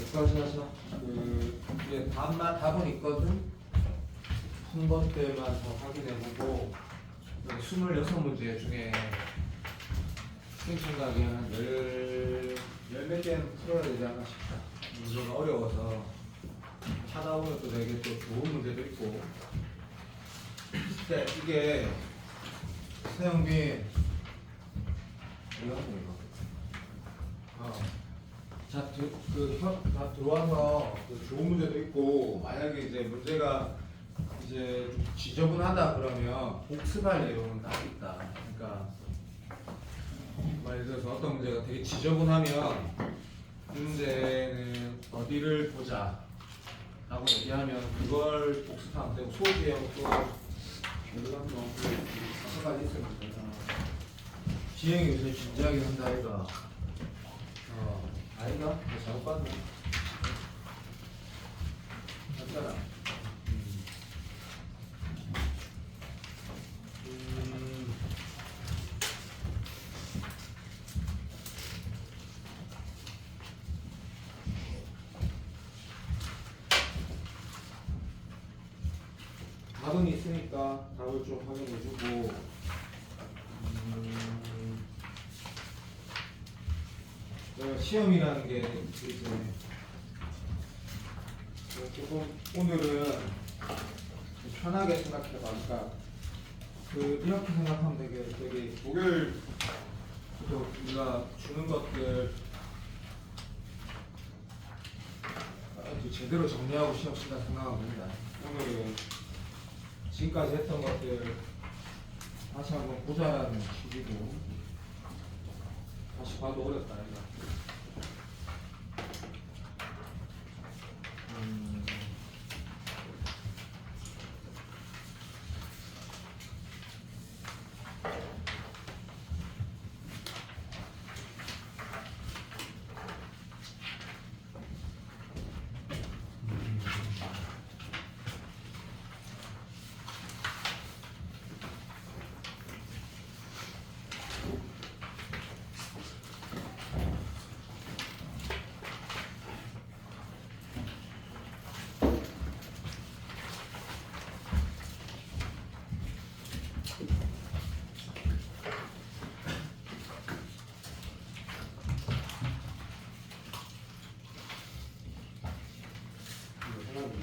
여기까지 하자. 이게 답은 있거든. 한 번 때만 더 확인해보고 26문제 중에 수행청각이 한 열 몇 개는 풀어야 되지 않나 싶다. 문제가 어려워서 하다 보면 또 되게 또 좋은 문제도 있고. 근데 이게 서영빈 이거 다 들어와서 좋은 문제도 있고, 만약에 이제 문제가 이제 좀 지저분하다 그러면 복습할 내용은 딱 있다. 그러니까 예를 들어서 어떤 문제가 되게 지저분하면 이 문제는 어디를 보자 라고 얘기하면 그걸 복습하면 되고, 소비형 또 여러 가지 있습니다. 지행이 요새 진지하게 한다 아이가. 아이가? 뭐 잘못 봤네. 맞잖아. 답은 있으니까 답을 좀 확인해주고. 시험이라는 게 이제 조금 오늘은 좀 편하게 생각해봐. 그러니까 이렇게 생각하면 되게 목요일부터 우리가 주는 것들 제대로 정리하고 시험 시간 생각하면 됩니다. 오늘은 지금까지 했던 것들 다시 한번 보자라는 취지고, 다시 봐도 어렵다 이거.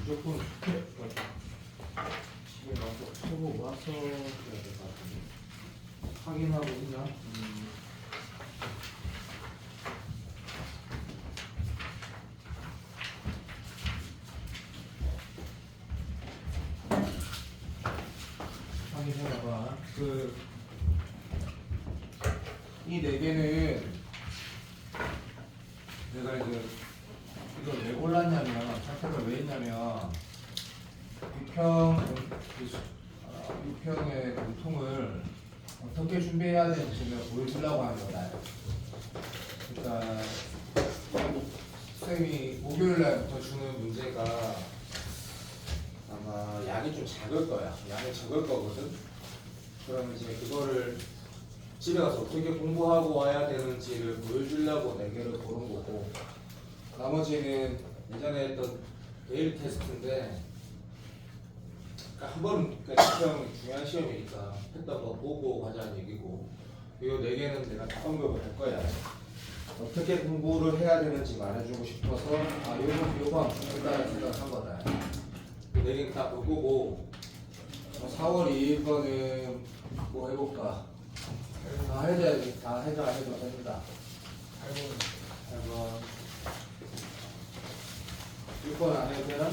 무조건 집에 가서 쳐보고 와서 해야 될 것 같은데. 확인하고 있나? 확인해봐봐. 이 네 개는 내가 이제 이걸 왜 골랐냐면, 선택을 왜 했냐면, 유평의 공통을 어떻게 준비해야 되는지를 보여주려고 하는 거다. 그러니까 쌤이 목요일날부터 주는 문제가 아마 양이 좀 작을 거야. 양이 적을 거거든. 그러면 이제 그거를 집에 가서 어떻게 공부하고 와야 되는지를 보여주려고 4개를 고른 거고, 나머지는 예전에 했던 데일리 테스트인데, 그러니까 한 번은 시험이 중요한 시험이니까 했던 거 보고 가자는 얘기고, 이 4개는 내가 다 언급을 할 거야. 어떻게 공부를 해야 되는지 말해주고 싶어서 요거 한번 준다는 생각을 한 거다. 이 4개는 다 볼 거고, 4월 2일 거는 뭐 해볼까? 다 해줘야지. 다 해줘 된다. 8번 6번 안 해도 되나?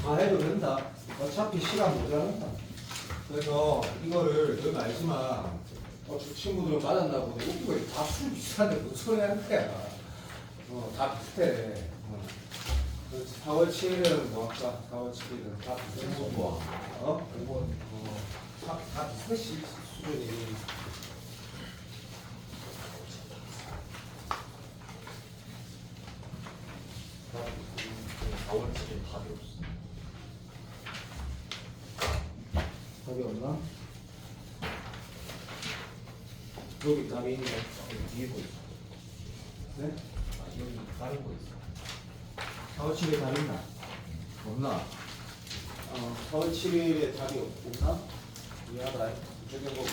다 해도 된다. 어차피 시간 모자란다. 그래서 이거를 넌 알지만 저 친구들은 맞았나 보네. 웃기고 다 술 비슷한데 무슨 소리 하는 거야. 다 비슷해. 4월 7일은 뭐 할까? 4월 7일은 다 비슷해. 뭐? 다 비슷해 수준이. 4월 7일 답이 없어. 답이 없나? 여기 답이 있네. 뒤에 거 있어. 네? 아, 여기 다른 거 있어. 4월 7일 답 있나? 없나? 4월 7일에 답이 없나? 미안하다. 이쪽에 보고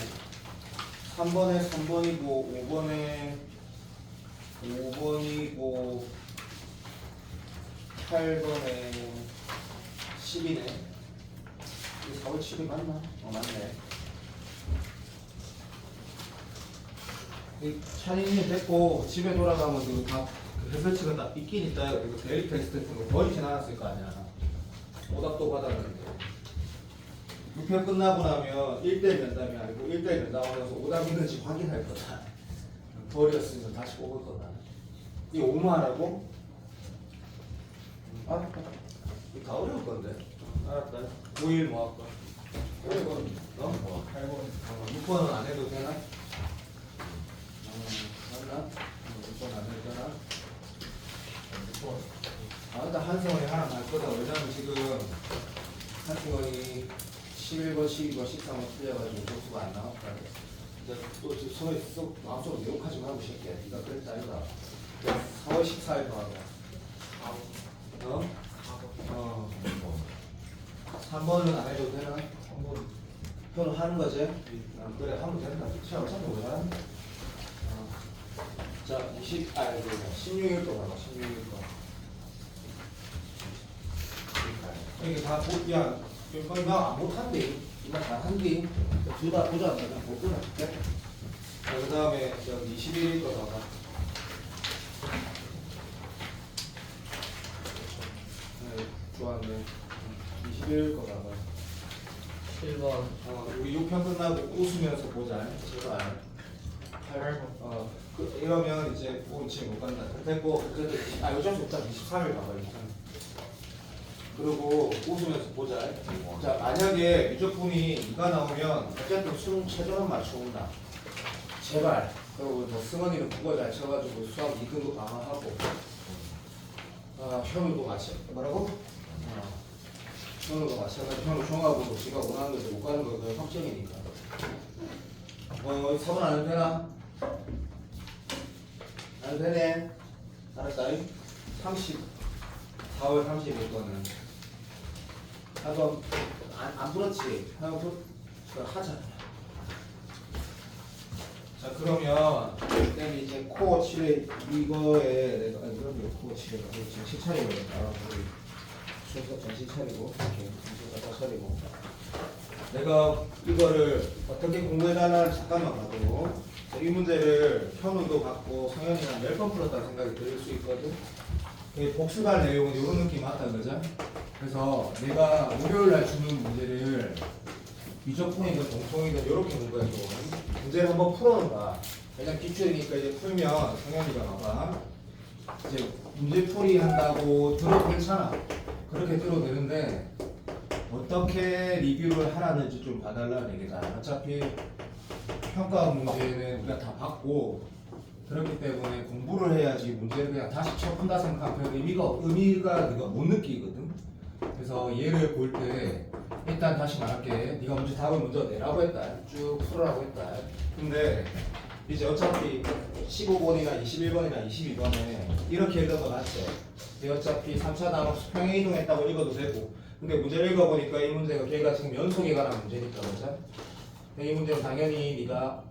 3번에 3번이고 5번에 5번이고 8번에 10이네. 이게 4월 7일 맞나? 맞네. 이 찬이님 됐고 집에 돌아가면 이거 다 해설치가 딱 있긴 있다. 이거 데일리 테스트 같은 거 버리진 않았을 거 아니야. 오답도 받았는데 6편 끝나고 나면 1대 면담이 아니고 1대 면담하면서 오답 있는지 확인할 거다. 버렸으면 다시 뽑을 거다. 이 오마라고? 알았다. 이거 다 어려울 건데. 알았다. 5일 뭐 할까? 8번. 어? 8번. 6번은 안 해도 되나? 맞나? 6번 안 해도 되나? 6번. 일단 한승원이 하나 갈 거다. 왜냐면 지금 한승원이 11번, 12번, 13번 틀려가지고 점수가 안 나왔다. 이제 또 지금 서에 쏙 마음속으로 내용하지 말고 새끼야. 네가 그랬다 아이가. 4월 14일 봐봐. 어? 3번은 안 해도 되나? 3번. 표는 하는 거지? 그래, 하면 된다. 시험 어차피 오잖아. 자, 16일 거 봐봐. 16일 거. 이게 다, 야, 이거 못한대. 이거 다 한대. 둘 다 보자. 내가 못 끊어줄게. 자, 그 다음에 여기 21일 거 봐봐. 네, 좋았네. 21일 거 봐봐. 7번. 우리 6편 끝나고 웃으면서 보자. 제발. 8번. 이러면 이제 지금 못 간다. 됐고, 요즘 좋다. 23일 봐봐. 23일. 그리고 웃으면서 보자. 자, 만약에 미적분이 이가 나오면 어쨌든 수능 최저는 맞춰온다. 제발. 그리고 뭐 승원이는 국어 잘 쳐가지고 수학 2등급 강화하고. 현우도 같이. 뭐라고? 현우도 마찬가지. 현우 종합으로 지가 원하는 데못 가는 거 그건 확정이니까. 3번 안 해도 되나? 안 해도 되네. 알았다. 4월 30일 거는. 한번 안 풀었지? 한번 하자. 자, 그러면 그다음에 이제 코어 7에 이거에 내가 그러면 코어 7에 정신 차리고 우리 순서 정신 차리고 이렇게 정신 갖다 차리고 내가 이거를 어떻게 공부해달라는 잠깐만 봐도 이 문제를 현우도 받고 성현이랑 10번 풀었다는 생각이 들 수 있거든. 복습할 내용은 이런 느낌 맞다, 그죠? 그래서 내가 월요일날 주는 문제를 미적분이든 동통이든 이렇게 공부해줘. 문제를 한번 풀어놓봐. 그냥 기출이니까 이제 풀면 성현이가 봐봐. 이제 문제풀이 한다고 들어도 괜찮아. 그렇게 들어도 되는데 어떻게 리뷰를 하라는지 좀 봐달라는 얘기다. 어차피 평가 문제는 우리가 다 받고 그렇기 때문에 공부를 해야지 문제를 그냥 다시 쳐푼다 생각하면 별 의미가 네가 못 느끼거든. 그래서 얘를 볼 때 일단 다시 말할게. 네가 먼저 답을 먼저 내라고 했다. 쭉 풀으라고 했다. 근데 이제 어차피 15번이나 21번이나 22번에 이렇게 읽어도 낫지. 어차피 3차 단원 수평에 이동했다고 읽어도 되고. 근데 문제를 읽어보니까 이 문제가 걔가 지금 연속에 관한 문제니까 그렇죠? 이 문제는 당연히 네가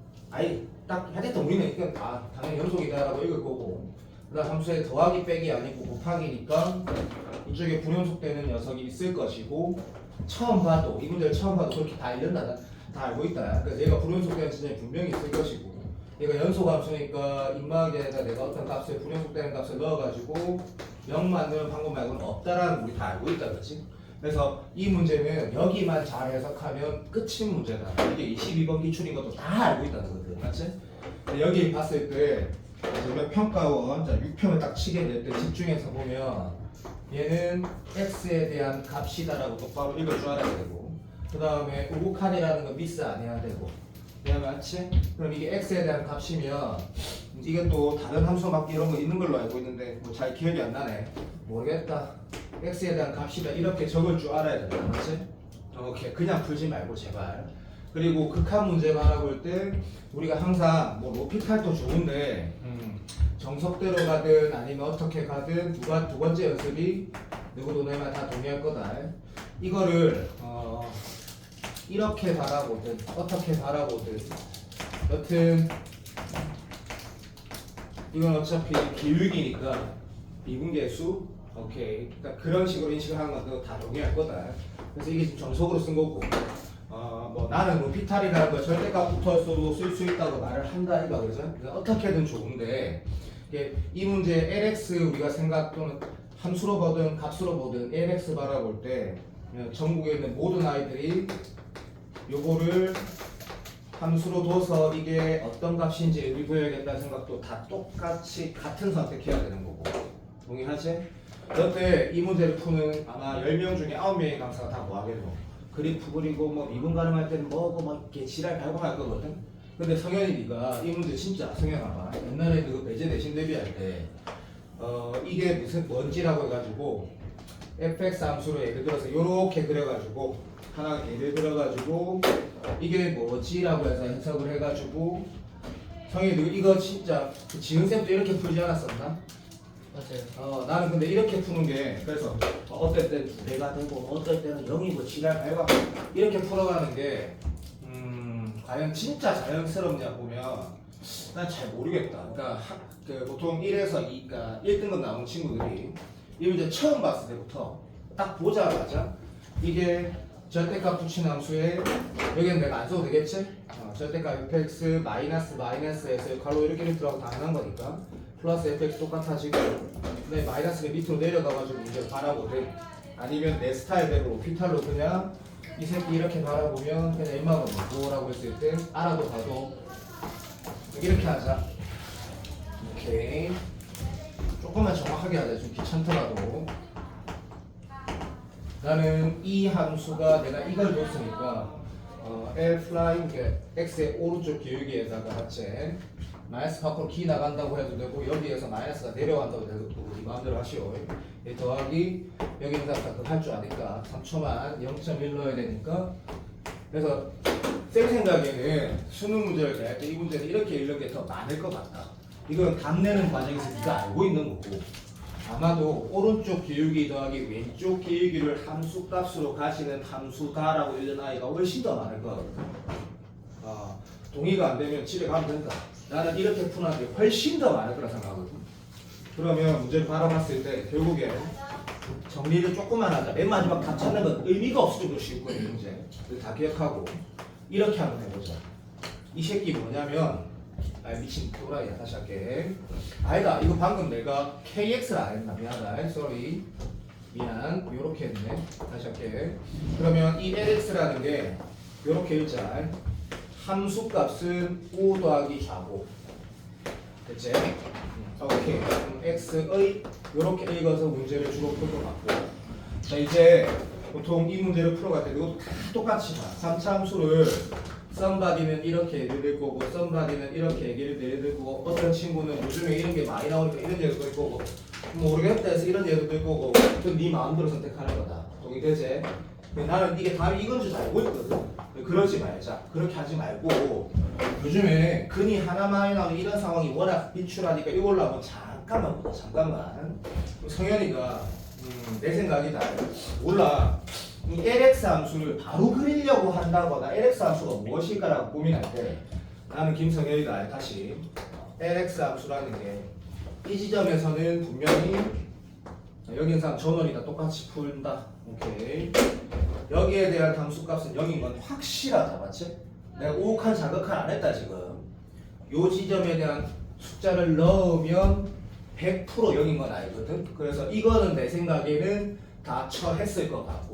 딱 하겠다 우리는 이건 당연히 연속이다라고 읽을 거고 그다음 함수에 더하기 빼기 아니고 곱하기니까 이쪽에 불연속되는 녀석이 있을 것이고 처음 봐도 이 문제를 처음 봐도 그렇게 다 읽는다 다 알고 있다. 그래서 얘가 불연속되는 지점이 분명히 있을 것이고 얘가 연속 함수니까 입막에다 내가 어떤 값에 불연속되는 값을 넣어가지고 0 만드는 방법 말고는 없다라는 우리 다 알고 있다, 그렇지? 그래서 이 문제는 여기만 잘 해석하면 끝인 문제다. 이게 22번 기출인 것도 다 알고 있다는 거거든, 맞지? 여기 봤을 때 우리가 평가원 6편을 딱 치게 될 때 집중해서 보면 얘는 x에 대한 값이다라고 똑바로 읽을 줄 알아야 되고 그 다음에 우북한이라는 건 미스 안 해야 되고 맞지? 그럼 이게 x에 대한 값이면 이게 또 다른 함수밖에 이런 거 있는 걸로 알고 있는데 뭐 잘 기억이 안 나네. 모르겠다. x에 대한 값이다 이렇게 적을 줄 알아야 된다, 맞지? 오케이. 그냥 풀지 말고 제발. 그리고 극한 문제 바라볼 때 우리가 항상 뭐 로피탈도 좋은데 정석대로 가든 아니면 어떻게 가든 두 번째 연습이 누구도 내말 다 동의할 거다. 이거를 이렇게 바라보든 어떻게 바라보든 여튼 이건 어차피 기울기니까 미분계수 오케이. 그러니까 그런 식으로 인식하는 것도 다 동의할 거다. 그래서 이게 지금 정석으로 쓴 거고 뭐 나는 로피탈이라는 거 절대값부터서도 쓸 수 있다고 말을 한다 이거 그죠? 그러니까 어떻게든 좋은데 이 문제 LX 우리가 생각 또는 함수로 보든 값으로 보든 LX 바라볼 때 전국에 있는 모든 아이들이 요거를 함수로 둬서 이게 어떤 값인지 의미 부여야겠다는 생각도 다 똑같이 같은 선택해야 되는 거고 동의하지? 여태 이 문제를 푸는 아마 10명 중에 9명의 강사가 다 뭐 하겠노? 그래프 그리고 뭐 미분 가능할 때는 막 이렇게 지랄 발광할 거거든? 근데 성현이가 이 문제 진짜 성현아 봐 옛날에 그 배제 대신 대비할 때 이게 무슨 뭔지라고 해가지고 fx 함수로 예를 들어서 요렇게 그려가지고 하나 예를 들어가지고 이게 뭐지라고 해서 해석을 해가지고 성현이 이거 진짜 그 지은쌤도 이렇게 풀지 않았었나? 맞아요. 나는 근데 이렇게 푸는 게 그래서 어떨 때는 2배가 되고 어떨 때는 0이고 지랄 발광 이렇게 풀어가는 게 과연 진짜 자연스럽냐 보면 난 잘 모르겠다. 그러니까 보통 1에서 2, 그러니까 1등급 나온 친구들이 이 문제 처음 봤을 때부터 딱 보자마자 이게 절대값 붙인 함수에 여기는 내가 안 써도 되겠지? 절대값 fx 마이너스에서 괄호 이렇게 들어가고 당연한 거니까 플러스 fx 똑같아지고 근데 마이너스가 밑으로 내려가가지고 문제를 바라보든 아니면 내 스타일대로 로피탈로 그냥 이 새끼 이렇게 바라보면 그냥 임마가 뭐라고 했을 때 알아도 봐도 이렇게 하자. 오케이. 조금만 정확하게 하자. 좀 귀찮더라도. 나는 이 함수가 내가 이걸 줬으니까 L 플라잉 x의 오른쪽 기울기에다가 같이 마이너스 밖으로 기 나간다고 해도 되고 여기에서 마이너스가 내려간다고 해도 되고 이 마음대로 하시오. 더하기 여기는 다 할 줄 아니까 3초만 0.1 넣어야 되니까 그래서 쌤 생각에는 수능 문제를 낼 때 이 문제는 이렇게 읽는 게 더 많을 것 같다. 이건 답 내는 과정에서 네가 알고 있는 거고 아마도 오른쪽 기울기 더하기 왼쪽 기울기를 함수 값으로 가지는 함수다라고 읽는 아이가 훨씬 더 많을 거거든. 동의가 안 되면 집에 가면 된다. 나는 이렇게 푸는 게 훨씬 더 많을 거라 생각하거든. 그러면 문제를 바라봤을 때 결국에 정리를 조금만 하자. 맨 마지막 답 찾는 건 의미가 없을 정도로 쉽고 이 문제 다 기억하고 이렇게 한번 해보자. 이 새끼 뭐냐면 미친 또라이야. 다시 할게. 아니다. 이거 방금 내가 KX를 안 했나? 미안하다. sorry. 미안. 요렇게 했네. 다시 할게. 그러면 이 LX라는 게 요렇게 읽자. 함수 값은 5 더하기 좌고. 됐지? 오케이. X의 요렇게 읽어서 문제를 주로 풀 것 같고. 자, 이제 보통 이 문제를 풀어갈 때 이것도 똑같이 봐. 3차 함수를 썸바디는 이렇게 얘기를 들 거고 썸바디는 이렇게 얘기를 들 거고 어떤 친구는 요즘에 이런 게 많이 나오니까 이런 예도 들 거고 모르겠다 해서 이런 예도 들 거고 그건 네 마음대로 선택하는 거다. 동의되지? 나는 이게 답이 이건 줄 알고 있거든. 그러지 말자. 그렇게 하지 말고 요즘에 근이 하나만 나오는 이런 상황이 워낙 비추라니까 이걸로 한번 잠깐만 보자. 잠깐만. 성현이가 내 생각이다. 몰라. 이 LX 함수를 바로 그리려고 한다거나 LX 함수가 무엇일까라고 고민할 때 나는 김성현이다. 다시 LX 함수라는 게 이 지점에서는 분명히 여기는 전원이다. 똑같이 풀다. 오케이. 여기에 대한 함수값은 0인 건 확실하다. 맞지? 내가 오칸 자극한 안 했다 지금. 요 지점에 대한 숫자를 넣으면 100% 0인 건 알거든. 그래서 이거는 내 생각에는 다 처했을 것 같고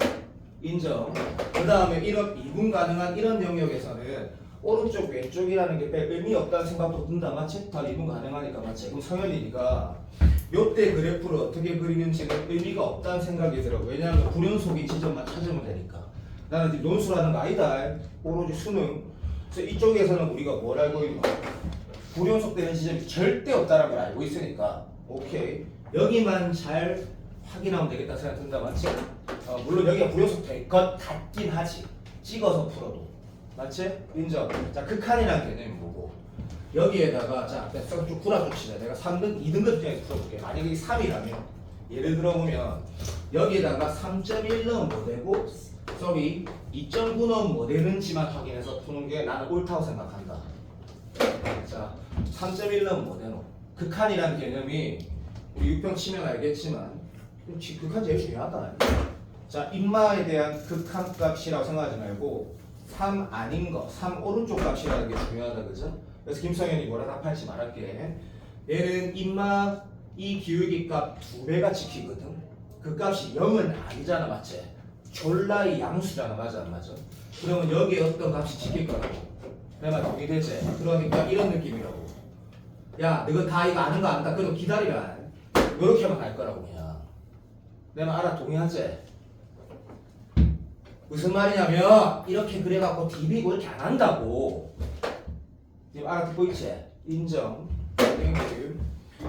인정. 그 다음에 이런 미분 가능한 이런 영역에서는 오른쪽 왼쪽이라는 게 별 의미 없다는 생각도 든다. 맞지? 다 미분 가능하니까. 맞지? 그럼 성현이니까 요때 그래프를 어떻게 그리는지는 의미가 없다는 생각이 들어. 왜냐하면 불연속인 지점만 찾으면 되니까. 나는 지금 논술하는 거 아니다. 오로지 수능. 그래서 이쪽에서는 우리가 뭘 알고 있는 거야? 불연속되는 지점이 절대 없다는 걸 알고 있으니까 오케이. 여기만 잘 확인하면 되겠다 생각 든다. 맞지? 물론 여기가 불연속될 것 같긴 하지. 찍어서 풀어도. 맞지? 인정. 자, 극한이라는 개념이 뭐고? 여기에다가 자, 쭉 풀어줍시다. 내가 3등, 2등급 중에서 풀어볼게. 만약에 이게 3이라면 예를 들어 보면 여기에다가 3.1 넣으면 뭐 되고 2.9 넣으면 뭐 되는지만 확인해서 푸는 게 나는 옳다고 생각한다. 자, 3.1 넣으면 뭐 되노? 극한이라는 개념이 우리 육평 치면 알겠지만 극한 제일 중요하다. 자, 인마에 대한 극한 값이라고 생각하지 말고 3 아닌 거, 3 오른쪽 값이라는 게 중요하다, 그죠? 그래서 김성현이 뭐라 답할지 말할게. 얘는 인마 이 기울기 값 2배가 지키거든. 그 값이 0은 아니잖아, 맞지? 졸라의 양수잖아, 맞아, 안 맞아? 그러면 여기에 어떤 값이 지킬 거라고. 내 말 동의되지? 그러니까 이런 느낌이라고. 야, 너가 다 이거 아는 거 안다. 그래도 기다리라. 이렇게만 갈 거라고 그냥. 내 말 알아, 동의하지? 무슨 말이냐면 이렇게 그래갖고 DB고 이렇게 안 한다고. 지금 알아듣고 있지? 인정. 땡큐.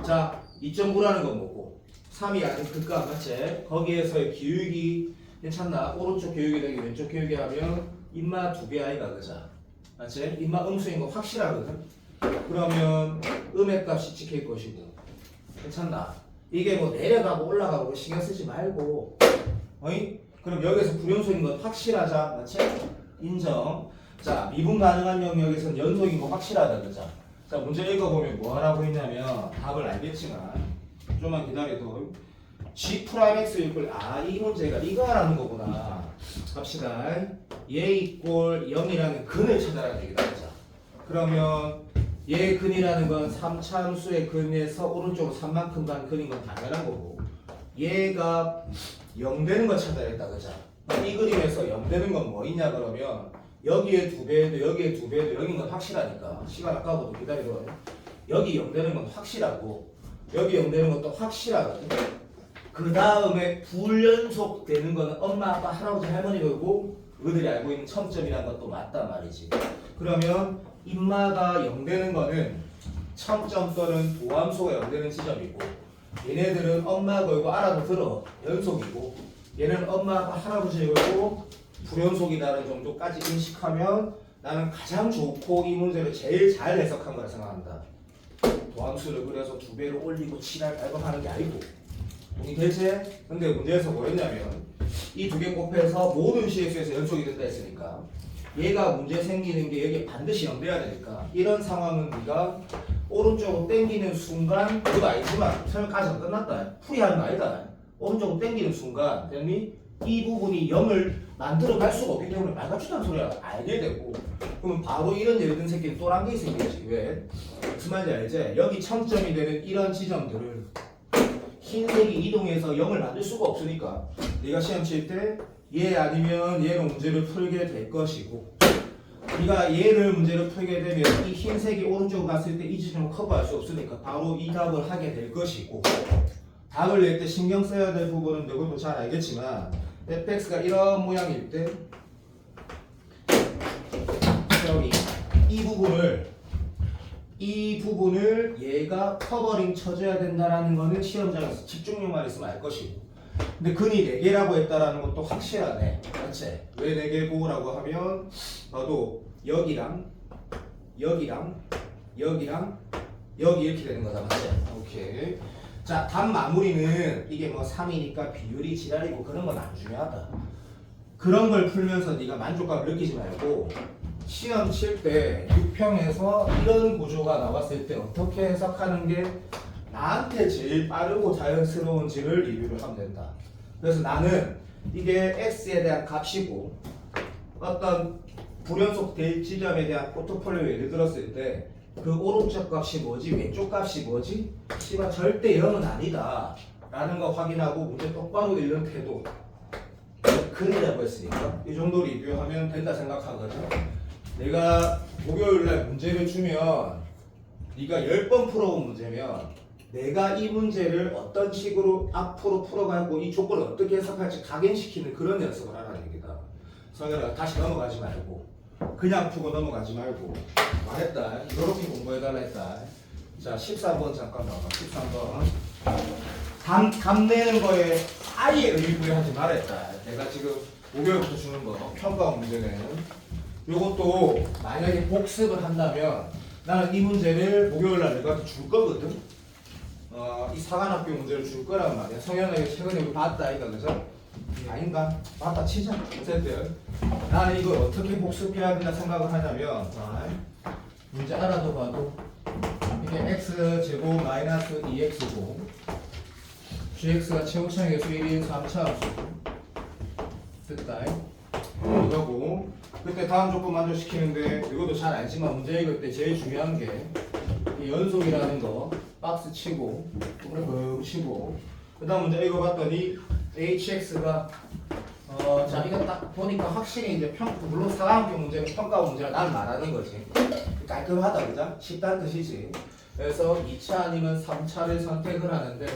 자, 2.9라는 건 뭐고? 3이 아닌 극값 맞지? 거기에서의 기울기 괜찮나? 오른쪽 기울기 되기 왼쪽 기울기 하면 인마 2배 아이가 그자. 맞지? 인마 음수인 거 확실하거든? 그러면 음의 값이 지킬 것이고. 괜찮나? 이게 뭐 내려가고 올라가고 신경 쓰지 말고. 어이? 그럼 여기서 불연속인 건 확실하자. 맞지? 인정. 자, 미분 가능한 영역에서는 연속인 거 확실하다. 그죠? 자, 문제 읽어보면 뭐 하라고 했냐면 답을 알겠지만 좀만 기다려도 G'X 이꼴 이 문제가 이거 하라는 거구나. 갑시다. 얘 이꼴 0이라는 근을 찾아라는 얘기다. 그죠? 그러면 얘 근이라는 건 3차함수의 근에서 오른쪽으로 3만큼 간 근인 건 당연한 거고 얘가 0 되는 거 찾아야 했다. 그죠? 이 그림에서 0 되는 건 뭐 있냐 그러면 여기에 2배도 여기에 2배도 여긴 건 확실하니까 시간 아까워도 기다리고 여기 0 되는 건 확실하고 여기 0 되는 것도 확실하거든. 그 다음에 불연속 되는 거는 엄마 아빠 할아버지 할머니 보고 그들이 알고 있는 첨점이라는 것도 맞단 말이지. 그러면 인마가 0 되는 거는 첨점 또는 도함수가 0 되는 지점이고 얘네들은 엄마 걸고 알아도 들어 연속이고 얘는 엄마 아빠 할아버지 걸고 불연속이라는 정도까지 인식하면 나는 가장 좋고 이 문제를 제일 잘 해석한 거라 생각한다. 도함수를 그려서 2배로 올리고 칠할 발광하는 게 아니고 동의되지? 근데 문제에서 뭐였냐면 이 2개 곱해서 모든 CX에서 연속이 된다 했으니까 얘가 문제 생기는 게 여기 반드시 0 돼야 되니까 이런 상황은 네가 오른쪽으로 당기는 순간 그거 아니지만 설명까지 안 끝났다. 풀이하는 거 아니다. 오른쪽으로 당기는 순간 됐니? 이 부분이 0을 만들어 갈 수가 없기 때문에 말 같지도 않은 소리야 알게 되고 그러면 바로 이런 예를 든 새끼는 또란 게 생기지. 왜? 무슨 말인지 알지? 여기 첨점이 되는 이런 지점들을 흰색이 이동해서 0을 만들 수가 없으니까 네가 시험 칠 때 얘 아니면 얘로 문제를 풀게 될 것이고 네가 얘를 문제를 풀게 되면 이 흰색이 오른쪽으로 갔을 때 이 지점을 커버할 수 없으니까 바로 이 답을 하게 될 것이고 답을 낼 때 신경 써야 될 부분은 너희도 잘 알겠지만 fx가 이런 모양일 때 여기 이 부분을 얘가 커버링 쳐줘야 된다라는 거는 시험장에서 집중력만 있으면 알 것이고 근데 근이 4개라고 했다라는 것도 확실하네. 맞지? 왜 4개고 라고 하면 나도 여기랑 여기랑 여기랑 여기 이렇게 되는 거다. 맞지? 오케이. 자, 답 마무리는 이게 뭐 3이니까 비율이 지랄이고 그런 건 안 중요하다. 그런 걸 풀면서 네가 만족감을 느끼지 말고 시험 칠 때 6평에서 이런 구조가 나왔을 때 어떻게 해석하는 게 나한테 제일 빠르고 자연스러운지를 리뷰를 하면 된다. 그래서 나는 이게 x에 대한 값이고 어떤 불연속 될 지점에 대한 포트폴리오 예를 들었을 때 그 오른쪽 값이 뭐지 왼쪽 값이 뭐지 씨발 절대 0은 아니다 라는 거 확인하고 문제 똑바로 읽는 태도 근이라고 했으니까 이 정도 리뷰하면 된다 생각하거든. 내가 목요일날 문제를 주면 네가 10번 풀어온 문제면 내가 이 문제를 어떤 식으로 앞으로 풀어가고 이 조건을 어떻게 해석할지 각인시키는 그런 연습을 하라는 얘기다. 성현아 다시 넘어가지 말고 그냥 풀고 넘어가지 말고 말했다. 이렇게 공부해달라 했다. 자 13번 잠깐 봐봐. 13번 감 내는 거에 아예 의미부여하지 말았다. 내가 지금 목요일부터 주는 거 평가 문제는 요것도 만약에 복습을 한다면 나는 이 문제를 목요일날 내가 줄 거거든. 이 사관학교 문제를 줄 거란 말이야. 성현아 이거 최근에 우리 봤다 이거 그죠? 아닌가? 봤다 치자. 어쨌든 나는 이걸 어떻게 복습해야 된다 생각을 하냐면 문제 알아도 봐도 이게 x제곱 마이너스 2x고 gx가 최고차의 개수 1인 3차 함수고 됐다. 이거고 그때 다음 조건 만족시키는데 이것도 잘 알지만 문제 읽을 때 제일 중요한 게 이 연속이라는 거 박스 치고 그래 치고 그 다음 문제 읽어봤더니 hx가 자 이거 딱 보니까 확실히 이제 물론 사각형표 문제는 평가 문제라 난 말하는 거지 깔끔하다 그죠? 쉽다는 뜻이지. 그래서 2차 아니면 3차를 선택을 하는데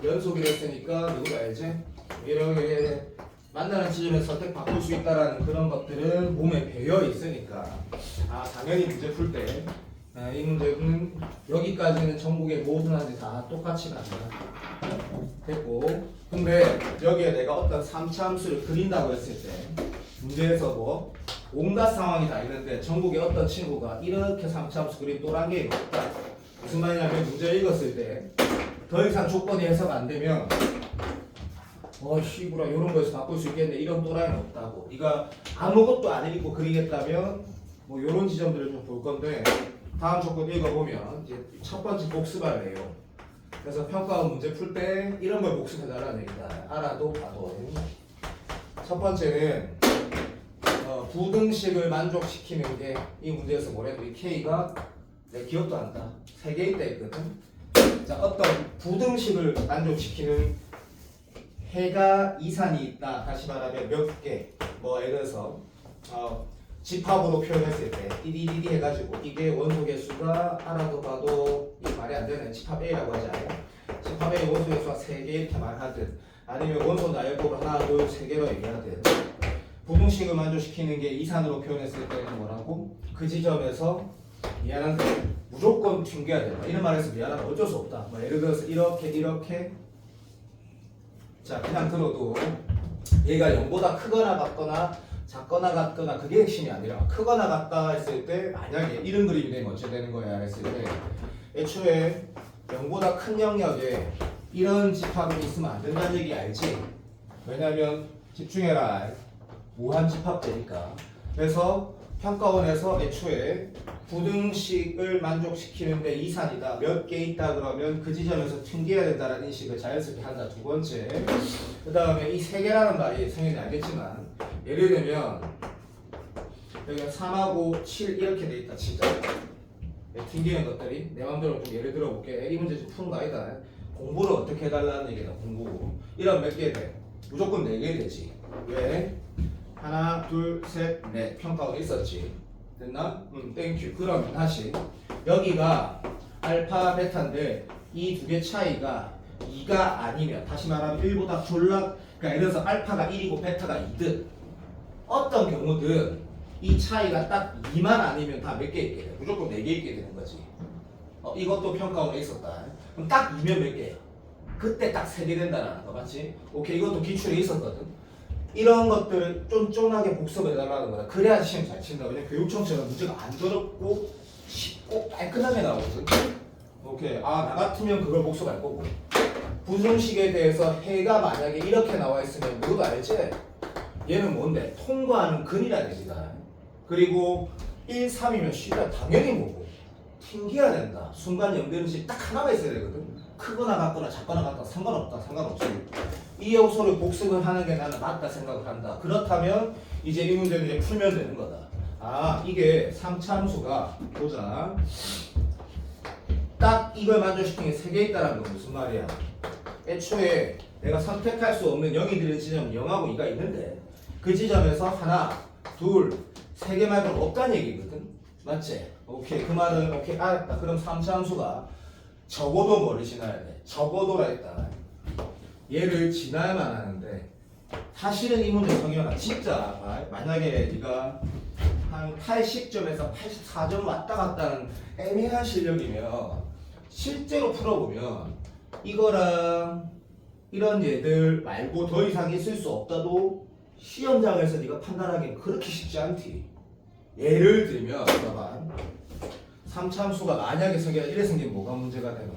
연속이 됐으니까 누구 알지? 이렇게 만나는 지점에서 선택 바꿀 수 있다라는 그런 것들은 몸에 배어 있으니까 당연히 문제 풀 때 이 문제는 여기까지는 전국의 모든 한지 다 똑같이 간다 됐고 근데 여기에 내가 어떤 3차 함수를 그린다고 했을 때 문제에서 뭐 온갖 상황이 다 있는데 전국의 어떤 친구가 이렇게 3차 함수 그린 또랑개가 없다. 무슨 말이냐면 문제 읽었을 때 더 이상 조건이 해석 안 되면 씨부라 이런 거에서 바꿀 수 있겠네 이런 또라이는 없다고. 네가 아무것도 안 읽고 그리겠다면 뭐 이런 지점들을 좀 볼 건데 다음 조건 읽어보면 이제 첫 번째 복습할 내용. 그래서 평가원 문제 풀 때 이런 걸 복습해달라는 얘기다. 알아도 봐도. 첫 번째는 부등식을 만족시키는 게 이 문제에서 뭐래도 이 K가 내 기억도 안 나. 3개 있다 했거든. 자 어떤 부등식을 만족시키는 해가 이산이 있다. 다시 말하면 몇 개. 뭐 예를 들어서 집합으로 표현했을 때 띠디디디 해가지고 이게 원소 개수가 알아도 봐도 이 말이 안 되는 집합 A라고 하지 않아요? 집합 A 원소 개수가 3개 이렇게 말하든 아니면 원소 나열법을 하나 둘 3개로 얘기하든 부등식을 만족시키는 게 이산으로 표현했을 때는 뭐라고? 그 지점에서 미안한데 무조건 튕겨야 된다. 이런 말해서 미안하다 어쩔 수 없다. 뭐 예를 들어서 이렇게 자 그냥 들어도 얘가 0보다 크거나 같거나 작거나 같거나 그게 핵심이 아니라 크거나 같다 했을 때 만약에 이런 그림이 되면 어찌 되는 거야 했을 때 애초에 0보다 큰 영역에 이런 집합이 있으면 안 된다는 얘기 알지? 왜냐면 집중해라 무한 집합되니까. 그래서 평가원에서 애초에 부등식을 만족시키는데 이산이다 몇 개 있다 그러면 그 지점에서 튕겨야 된다는 인식을 자연스럽게 한다. 두 번째 그 다음에 이 3개라는 말이 성현이 알겠지만 예를 들면 여기가 3하고 7 이렇게 돼 있다 치자. 튕기는 것들이 내 마음대로 좀 예를 들어 볼게. 이 문제 좀 푸는 거 아니다. 공부를 어떻게 해달라는 얘기다. 공부 이런 몇 개 돼? 무조건 4개 되지. 왜? 하나 둘 셋 넷 평가가 있었지. 됐나? 땡큐. 그럼 다시 여기가 알파 베타인데 이 두 개 차이가 2가 아니면 다시 말하면 1보다 졸라 그러니까 예를 들어서 알파가 1이고 베타가 2든 어떤 경우든 이 차이가 딱 2만 아니면 다 몇 개 있게 돼. 무조건 4개 있게 되는 거지. 이것도 평가원에 있었다. 그럼 딱 2면 몇 개야? 그때 딱 3개 된다라는 거 맞지? 오케이 이것도 기출에 있었거든. 이런 것들을 쫀쫀하게 복습해달라는 거다. 그래야 시험 잘 친다. 왜냐면 교육청처럼 문제가 안 더럽고 쉽고 깔끔하게 나오거든. 오케이 나 같으면 그걸 복습할 거고 부등식에 대해서 해가 만약에 이렇게 나와 있으면 누구도 알지? 얘는 뭔데? 통과하는 근이라는 얘기다. 그리고 1, 3이면 C가 당연히 뭐고 튕겨야 된다. 순간 연대는 딱 하나가 있어야 되거든. 크거나 같거나 작거나 같거나 상관없다. 상관없지. 이 요소를 복습을 하는 게 나는 맞다 생각을 한다. 그렇다면 이제 이 문제는 이제 풀면 되는 거다. 이게 3차 함수가 보자. 딱 이걸 만족시키는 게 3개 있다는 건 무슨 말이야? 애초에 내가 선택할 수 없는 0이 들은 지점은 0하고 2가 있는데 그 지점에서 하나, 둘, 3개 말고는 없다는 얘기거든. 맞지? 오케이. 그 말은 오케이 알았다. 그럼 3차 함수가 적어도 뭐를 지나야 돼? 적어도라 했다. 얘를 지나야만 하는데 사실은 이 문제 성현아 진짜 만약에 네가 한 80점에서 84점 왔다 갔다 하는 애매한 실력이면 실제로 풀어보면 이거랑 이런 얘들 말고 더 이상 있을 수 없다도 시험장에서 네가 판단하기엔 그렇게 쉽지 않지. 예를 들면 봐봐. 3차함수가 만약에 이래 생기면 뭐가 문제가 되나?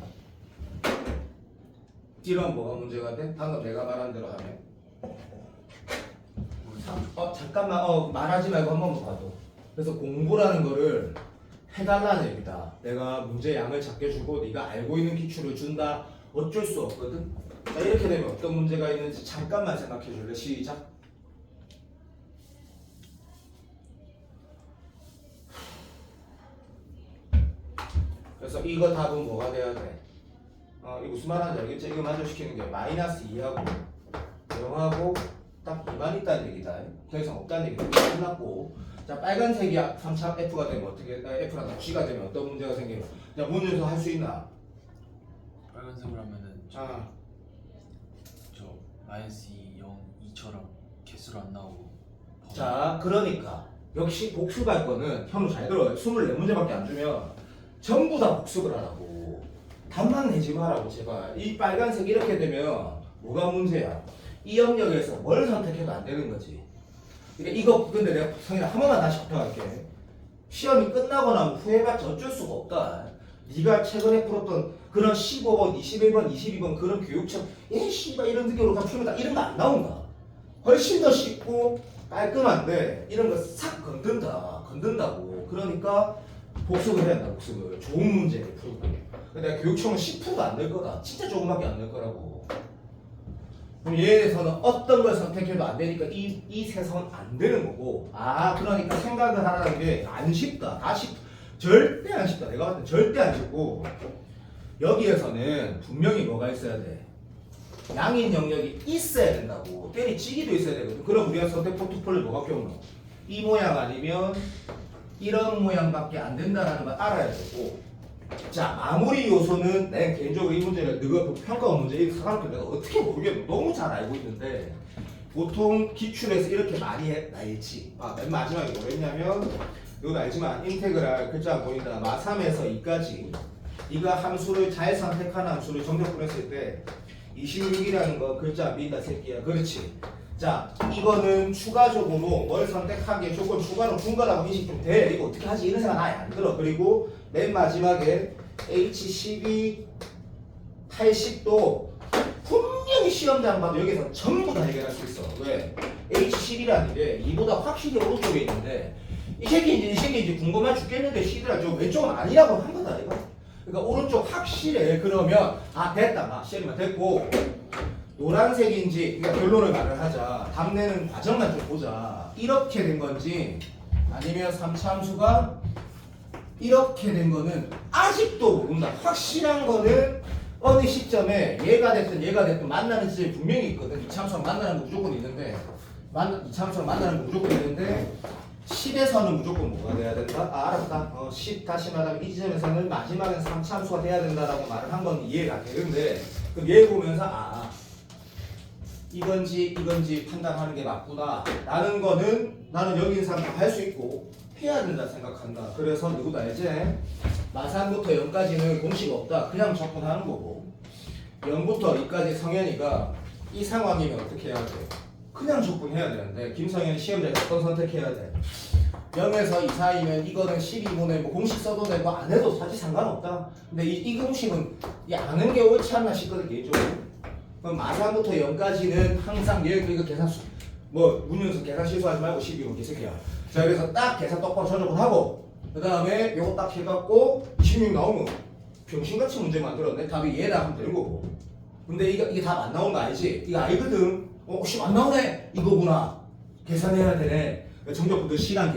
이런 뭐가 문제가 돼? 방금 내가 말한 대로 하면 잠깐만 말하지 말고 한 번만 봐도. 그래서 공부라는 거를 해달라는 얘기다. 내가 문제 양을 작게 주고 네가 알고 있는 기출을 준다. 어쩔 수 없거든. 자, 이렇게 되면 어떤 문제가 있는지 잠깐만 생각해 줄래? 시작. 그래서 이거 답은 뭐가 돼야 돼? 이거 무슨 말하는지 알겠지? 이거 만족시키는 게 마이너스 2하고 0하고 딱 2만 있다는 얘기다. 더 이상 없다는 얘기다. 끝났고. 자, 빨간색이 3차 F가 되면 어떻게, F랑 G가 되면 어떤 문제가 생기나? 자, 문제에서 할 수 있나? 빨간색으로 하면은 아, 저 마이너스 2, 0, 2처럼 개수로 안 나오고 자, 그러니까 역시 복습할 거는 현우 잘 들어요. 24문제밖에 안 주면 전부 다 복습을 하라고. 답만 내지 마라고 제발. 이 빨간색 이렇게 되면 뭐가 문제야? 이 영역에서 뭘 선택해도 안 되는 거지. 그러니까 이거 근데 내가 성현아 한 번만 다시 부탁할게. 시험이 끝나고 나면 후회해봤자 어쩔 수가 없다. 네가 최근에 풀었던 그런 15번, 21번, 22번 그런 교육청 씨발 이런 느낌으로 다 풀면 다 이런 거 안 나온다. 훨씬 더 쉽고 깔끔한데 이런 거 싹 건든다고. 그러니까 복습을 해야 한다. 복습을 좋은 문제를 풀고. 근데 내가 교육청은 10%가 안 될 거다. 진짜 조금밖에 안 될 거라고. 그럼 얘에서는 어떤 걸 선택해도 안 되니까 이 세선 안 되는 거고. 아, 그러니까 생각을 하라는 게 안 쉽다. 절대 안 쉽다. 내가 봤을 때 절대 안 쉽고. 여기에서는 분명히 뭐가 있어야 돼? 양인 영역이 있어야 된다고. 때리치기도 있어야 되거든. 그럼 우리가 선택 포트폴리오 뭐가 껴오노? 이 모양 아니면 이런 모양밖에 안 된다는 걸 알아야 되고. 자, 마무리 요소는 내 개인적으로 이 문제를 너가 평가원 문제 이 사람들 내가 어떻게 모르겠노. 너무 잘 알고 있는데 보통 기출에서 이렇게 많이 나있지. 맨 마지막에 뭐랬냐면 이건 알지만 인테그랄 글자 안 보인다. 마3에서 2까지 네가 함수를 잘 선택하는 함수를 정적분했을 때 26이라는 거 글자 안 보인다 새끼야. 그렇지. 자, 이거는 추가적으로 뭘 선택하기에 조건 추가로 준 거라고 인식 좀 돼. 이거 어떻게 하지? 이런 생각 아예 안 들어. 그리고 맨 마지막에 H12, 80도 분명히 시험장 봐도 여기서 전부 다 해결할 수 있어. 왜? H12라는 게 이보다 확실히 오른쪽에 있는데 이 새끼인지 궁금해 죽겠는데 시들아 저 왼쪽은 아니라고 한 거다 이거. 그러니까 오른쪽 확실해. 그러면 됐다. 시험이만 됐고 노란색인지 그러니까 결론을 말을 하자. 답 내는 과정만 좀 보자. 이렇게 된 건지 아니면 3차 함수가 이렇게 된 거는 아직도 모른다. 확실한 거는 어느 시점에 얘가 됐든 만나는 시점이 분명히 있거든. 2차 함수랑 만나는 거 무조건 있는데 2차 함수랑 만나는 거 무조건 있는데 10에서는 무조건 뭐가 돼야 된다? 알았다. 10 다시 말하면 이 지점에서는 마지막엔 3차 함수가 돼야 된다라고 말을 한 건 이해가 되는데 그럼 얘 보면서 이건지 판단하는 게 맞구나 라는 거는 나는 여기 있는 사람도 할 수 있고 해야 된다 생각한다. 그래서 누구도 알지? 마3부터 0까지는 공식 없다. 그냥 접근하는 거고 0부터 2까지 성현이가 이 상황이면 어떻게 해야 돼? 그냥 접근해야 되는데 김성현이 시험장에서 어떤 선택해야 돼? 0에서 2 사이면 이거는 12분의 뭐 공식 써도 되고 안 해도 사실 상관없다. 근데 이 공식은 아는 게 옳지 않나 싶거든 개인적으로. 그럼 마3부터 0까지는 항상 이거 계산수 문윤수 계산 실수하지 말고 12분 개새끼야. 자, 그래서 딱 계산 똑바로 전적을 하고 그 다음에 요거 딱 해갖고 26 나오면 병신같이 문제 만들었네. 답이 얘다 하면 되는 거고. 근데 이게 답 안 나온 거 알지? 이거 알거든. 안 나오네. 이거구나. 계산해야 되네. 정적부터 시간